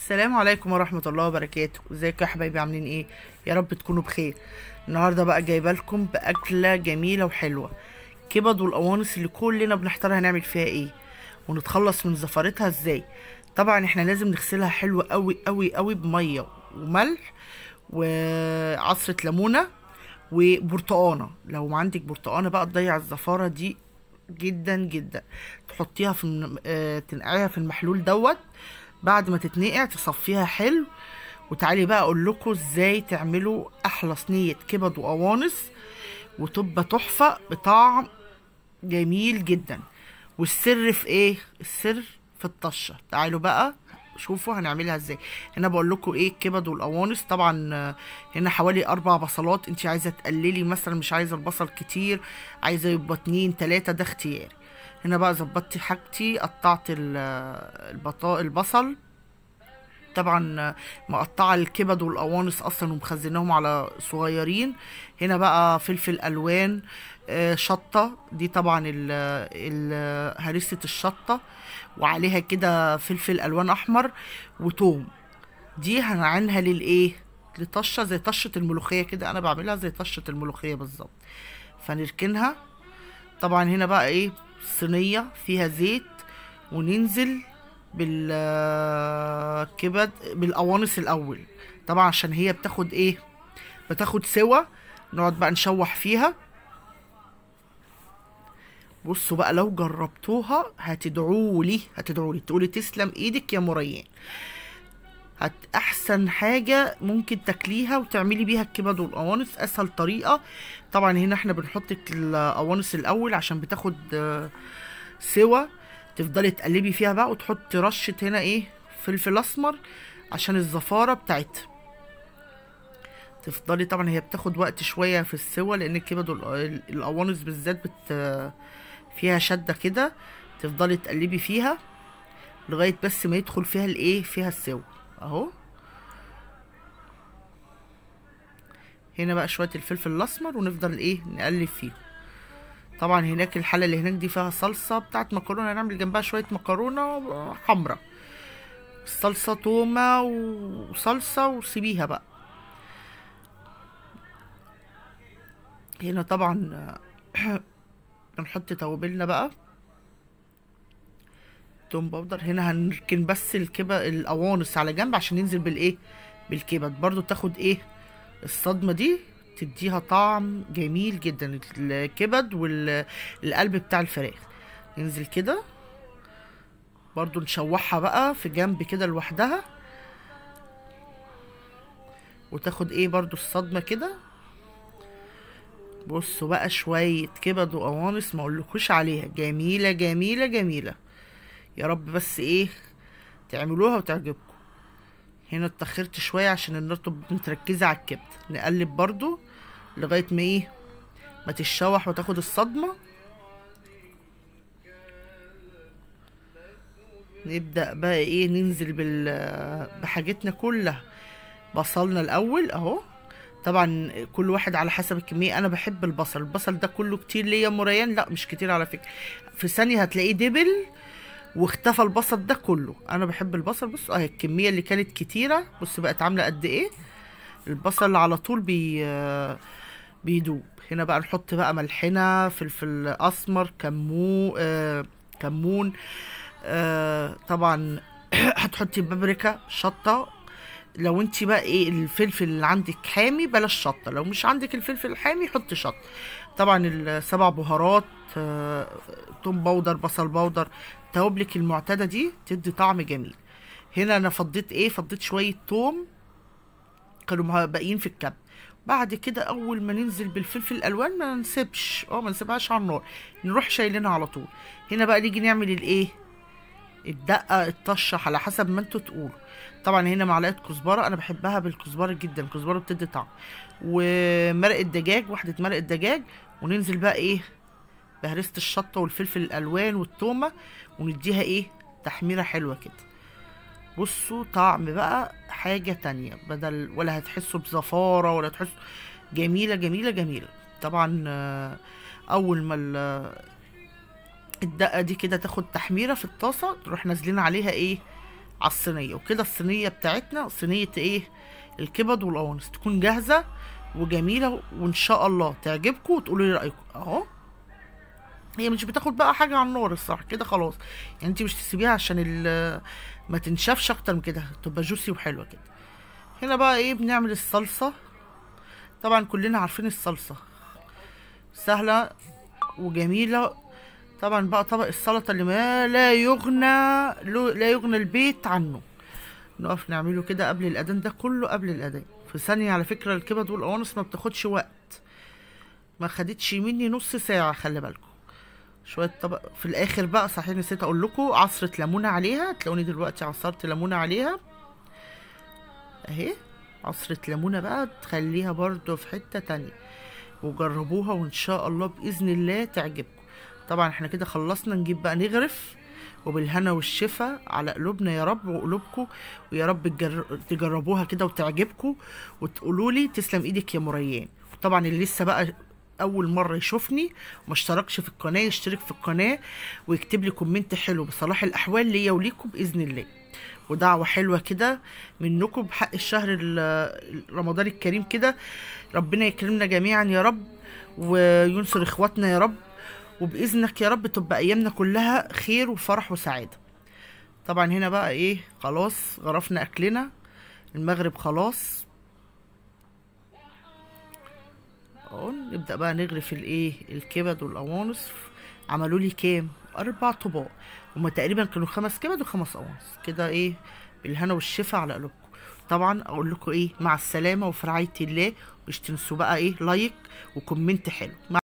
السلام عليكم ورحمة الله وبركاته. ازيكم يا حبايبي؟ عاملين ايه؟ يا رب تكونوا بخير. النهاردة بقى جايبه لكم بأكلة جميلة وحلوة، كبد والقوانص اللي كلنا بنحتار هنعمل فيها ايه ونتخلص من زفارتها ازاي. طبعا احنا لازم نغسلها حلو قوي قوي قوي بمية وملح وعصرة ليمونة وبرتقانة. لو ما عندك برتقانة بقى تضيع الزفارة دي جدا جدا. تحطيها في تنقعيها في المحلول دوت. بعد ما تتنقع تصفيها حلو. وتعالي بقى اقول لكم ازاي تعملوا احلى صينيه كبد وقوانص وتبقى تحفه بطعم جميل جدا. والسر في ايه؟ السر في الطشه. تعالوا بقى شوفوا هنعملها ازاي. هنا بقول لكم ايه الكبد والقوانص. طبعا هنا حوالي 4 بصلات. انت عايزه تقللي مثلا، مش عايزه البصل كتير، عايزه يبقى 2 3، ده اختياري. هنا بقى ظبطت حاجتي، قطعت البصل. طبعا مقطعه الكبد والقوانص اصلا ومخزناهم على صغيرين. هنا بقى فلفل الوان، شطه دي طبعا هريسه الشطه، وعليها كده فلفل الوان احمر وتوم. دي هنعينها للايه؟ لطشه زي طشه الملوخيه كده. انا بعملها زي طشه الملوخيه بالظبط. فنركنها. طبعا هنا بقى ايه؟ صينيه فيها زيت، وننزل بالكبد بالقوانص الاول. طبعا عشان هي بتاخد ايه؟ بتاخد سوا. نقعد بقى نشوح فيها. بصوا بقى لو جربتوها هتدعولي تقولي تسلم ايدك يا مريان. احسن حاجه ممكن تاكليها وتعملي بيها الكبد والقوانص، اسهل طريقه. طبعا هنا احنا بنحط القوانص الاول عشان بتاخد سوا. تفضلي تقلبي فيها بقى وتحطي رشه هنا ايه؟ فلفل اسمر عشان الزفاره بتاعتها. تفضلي طبعا هي بتاخد وقت شويه في السوا، لان الكبد والقوانص بالذات فيها شده كده. تفضلي تقلبي فيها لغايه بس ما يدخل فيها الايه؟ فيها السوا اهو. هنا بقى شويه الفلفل الاسمر ونفضل ايه؟ نقلب فيه. طبعا هناك الحله اللي هناك دي فيها صلصه بتاعت مكرونه، هنعمل جنبها شويه مكرونه حمراء. الصلصه تومه وصلصه وسيبيها بقى. هنا طبعا بنحط توابلنا بقى. توم باودر. هنا هنركن بس القوانص على جنب عشان ننزل بالايه؟ بالكبد برضو تاخد ايه؟ الصدمه دي تديها طعم جميل جدا. الكبد والقلب بتاع الفراخ ننزل كده برضو نشوحها بقى في جنب كده لوحدها، وتاخد ايه برضو الصدمه كده. بصوا بقى شويه كبد وقوانص ما اقولكوش عليها، جميله جميله جميله. يا رب بس ايه؟ تعملوها وتعجبكم. هنا اتأخرت شوية عشان النار تبقى متركزة على الكبد. نقلب برضو لغاية ما ايه؟ ما تتشوح وتاخد الصدمة. نبدأ بقى ايه؟ ننزل بحاجتنا كلها. بصلنا الأول اهو. طبعا كل واحد على حسب الكمية. انا بحب البصل ده كله كتير ليا مريان؟ لا مش كتير على فكرة. في ثانية هتلاقيه دبل واختفى البصل ده كله. انا بحب البصل. بص اهي الكميه اللي كانت كتيره، بص بقت عامله قد ايه. البصل على طول بيدوب. هنا بقى نحط بقى ملحنا، فلفل اسمر، كمون. طبعا هتحطي بابريكا، شطه. لو انت بقى ايه الفلفل اللي عندك حامي بلاش شطه، لو مش عندك الفلفل الحامي حطي شطه. طبعا ال7 بهارات، توم باودر، بصل باودر، توابلك المعتاده دي تدي طعم جميل. هنا انا فضيت ايه؟ فضيت شويه توم كانوا باقيين في الكب. بعد كده اول ما ننزل بالفلفل الالوان ما نسيبهاش على النار، نروح شايلينها على طول. هنا بقى نيجي نعمل الايه؟ الدقه، الطشه على حسب ما انتوا تقولوا. طبعا هنا معلقه كزبره، انا بحبها بالكزبره جدا، الكزبره بتدي طعم. ومرقه دجاج، واحده مرقه دجاج. وننزل بقى ايه؟ بهرسة الشطه والفلفل الالوان والتومه، ونديها ايه؟ تحميره حلوه كده. بصوا طعم بقى حاجه تانية، بدل ولا هتحسوا بزفاره ولا تحسوا. جميله جميله جميله. طبعا اول ما الدقه دي كده تاخد تحميره في الطاسه، تروح نازلين عليها ايه؟ على الصينيه. وكده الصينيه بتاعتنا صينيه ايه الكبد والقوانص تكون جاهزه وجميله، وان شاء الله تعجبكم وتقولوا لي رايكم. اهو هي مش بتاخد بقى حاجه على النار الصراحه كده خلاص، يعني انت مش تسيبيها عشان ما تنشفش اكتر من كده، تبقى جوسي وحلوه كده. هنا بقى ايه بنعمل الصلصه. طبعا كلنا عارفين الصلصه سهله وجميله. طبعا بقى طبق السلطه اللي ما لا يغنى البيت عنه. نقف نعمله كده قبل الاذان، ده كله قبل الاذان في ثانيه. على فكره الكبد والقوانص ما بتاخدش وقت، ما خدتش مني نص ساعه، خلي بالكم. شويه طبق في الاخر بقى، صحيح نسيت اقول لكم، عصره ليمونه عليها. تلاقوني دلوقتي عصرت ليمونه عليها اهي. عصره ليمونه بقى تخليها برضو في حته تانية، وجربوها وان شاء الله باذن الله تعجبكم. طبعا احنا كده خلصنا، نجيب بقى نغرف، وبالهنا والشفا على قلوبنا يا رب وقلوبكم. ويا رب تجربوها كده وتعجبكم وتقولوا لي تسلم ايدك يا مريان. طبعا اللي لسه بقى اول مره يشوفني وما اشتركش في القناه يشترك في القناه ويكتب لي كومنت حلو بصلاح الاحوال ليا وليكم باذن الله، ودعوه حلوه كده منكم بحق الشهر رمضان الكريم كده. ربنا يكرمنا جميعا يا رب وينصر اخواتنا يا رب، وباذنك يا رب تبقى ايامنا كلها خير وفرح وسعاده. طبعا هنا بقى ايه خلاص غرفنا اكلنا، المغرب خلاص اهو. نبدا بقى نغرف الايه الكبد والقوانص. عملوا لي كام 4 طباق، هما تقريبا كانوا 5 كبد و5 قوانص كده. ايه بالهنا والشفا على قلوبكم. طبعا اقول لكم ايه مع السلامه وفي رعايه الله، مش تنسوا بقى ايه لايك وكومنت حلو.